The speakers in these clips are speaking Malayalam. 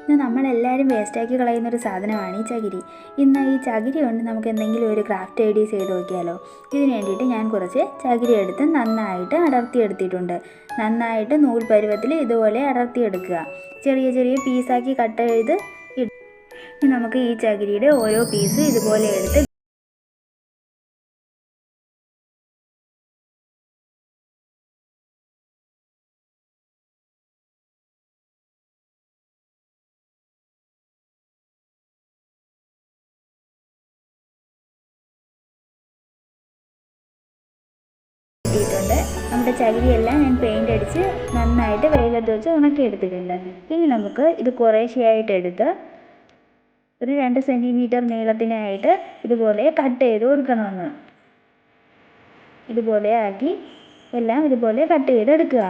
ഇത് നമ്മളെല്ലാവരും വേസ്റ്റാക്കി കളയുന്നൊരു സാധനമാണ് ഈ ചകിരി. ഇന്ന് ഈ ചകിരി കൊണ്ട് നമുക്ക് എന്തെങ്കിലും ഒരു ക്രാഫ്റ്റ് ഐഡിയ ചെയ്ത് നോക്കിയാലോ. ഇതിന് വേണ്ടിയിട്ട് ഞാൻ കുറച്ച് ചകിരി എടുത്ത് നന്നായിട്ട് അടർത്തിയെടുത്തിട്ടുണ്ട്. നന്നായിട്ട് നൂൽ പരുവത്തിൽ ഇതുപോലെ അടർത്തിയെടുക്കുക. ചെറിയ ചെറിയ പീസാക്കി കട്ട് ചെയ്ത് ഇനി നമുക്ക് ഈ ചകിരിയുടെ ഓരോ പീസും ഇതുപോലെ എടുത്ത് ിട്ടുണ്ട്. നമ്മുടെ ചകിരിയെല്ലാം ഞാൻ പെയിൻ്റ് അടിച്ച് നന്നായിട്ട് വെയിലത്ത് വെച്ച് ഉണക്കിയെടുത്തിട്ടുണ്ട്. ഇനി നമുക്ക് ഇത് കുറേശ്ശെയായിട്ട് എടുത്ത് ഒരു 2 സെൻറ്റിമീറ്റർ നീളത്തിനായിട്ട് ഇതുപോലെ കട്ട് ചെയ്ത് കൊടുക്കണമെന്ന്. ഇതുപോലെ ആക്കി എല്ലാം ഇതുപോലെ കട്ട് ചെയ്തെടുക്കുക.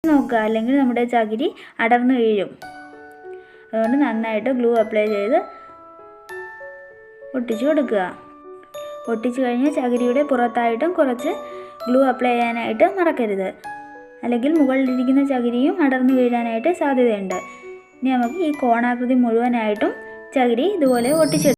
നോക്കുക, അല്ലെങ്കിൽ നമ്മുടെ ചകിരി അടർന്നു വീഴും. അതുകൊണ്ട് നന്നായിട്ട് ഗ്ലൂ അപ്ലൈ ചെയ്ത് ഒട്ടിച്ചു കൊടുക്കുക. ഒട്ടിച്ചു കഴിഞ്ഞ് ചകിരിയുടെ പുറത്തായിട്ടും കുറച്ച് ഗ്ലൂ അപ്ലൈ ചെയ്യാനായിട്ട് മറക്കരുത്. അല്ലെങ്കിൽ മുകളിലിരിക്കുന്ന ചകിരിയും അടർന്നു വീഴാനായിട്ട് സാധ്യതയുണ്ട്. ഇനി നമുക്ക് ഈ കോണാകൃതി മുഴുവനായിട്ടും ചകിരി ഇതുപോലെ ഒട്ടിച്ചെടുക്കാം.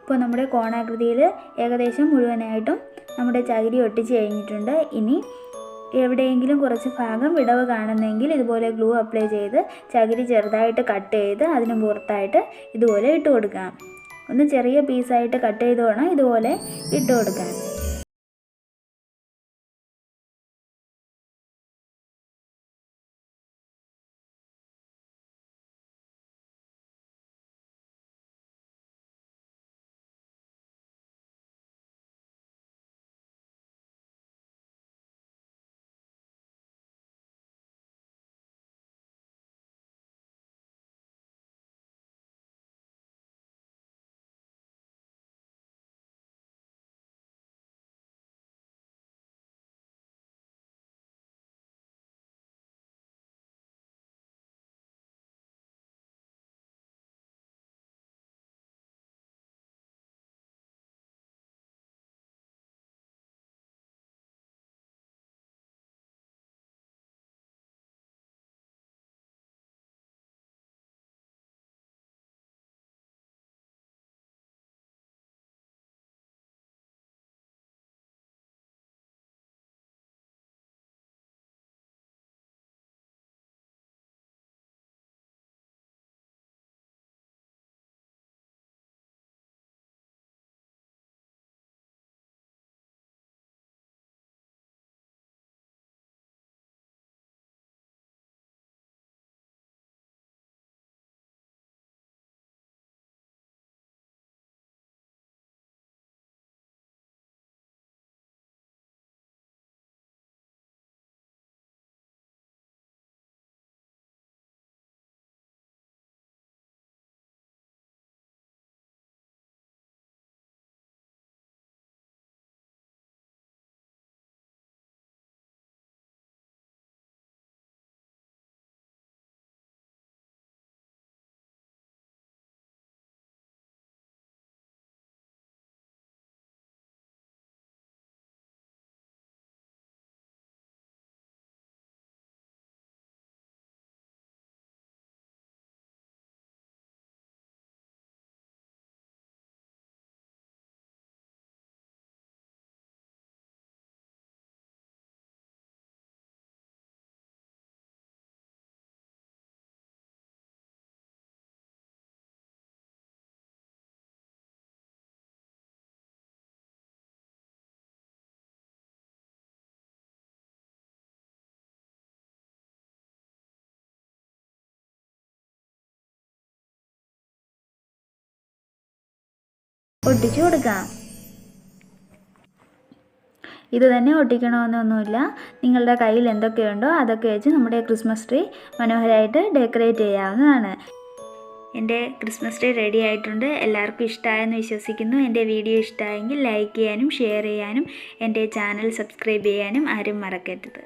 ഇപ്പോൾ നമ്മുടെ കോണാകൃതിയിൽ ഏകദേശം മുഴുവനായിട്ടും നമ്മുടെ ചകിരി ഒട്ടിച്ച് കഴിഞ്ഞിട്ടുണ്ട്. ഇനി എവിടെയെങ്കിലും കുറച്ച് ഭാഗം വിടവ് കാണുന്നെങ്കിൽ ഇതുപോലെ ഗ്ലൂ അപ്ലൈ ചെയ്ത് ചകിരി ചെറുതായിട്ട് കട്ട് ചെയ്ത് അതിന് പുറത്തായിട്ട് ഇതുപോലെ ഇട്ട് കൊടുക്കാം. ഒന്ന് ചെറിയ പീസായിട്ട് കട്ട് ചെയ്ത് വേണം ഇതുപോലെ ഇട്ട് കൊടുക്കാൻ. ഒട്ടിച്ചു കൊടുക്കാം. ഇത് തന്നെ ഒട്ടിക്കണമെന്നൊന്നുമില്ല. നിങ്ങളുടെ കയ്യിൽ എന്തൊക്കെയുണ്ടോ അതൊക്കെ വെച്ച് നമ്മുടെ ക്രിസ്മസ് ട്രീ മനോഹരമായിട്ട് ഡെക്കറേറ്റ് ചെയ്യാവുന്നതാണ്. എൻ്റെ ക്രിസ്മസ് ട്രീ റെഡി ആയിട്ടുണ്ട്. എല്ലാവർക്കും ഇഷ്ടമായെന്ന് വിശ്വസിക്കുന്നു. എൻ്റെ വീഡിയോ ഇഷ്ടമായെങ്കിൽ ലൈക്ക് ചെയ്യാനും ഷെയർ ചെയ്യാനും എൻ്റെ ചാനൽ സബ്സ്ക്രൈബ് ചെയ്യാനും ആരും മറക്കരുത്.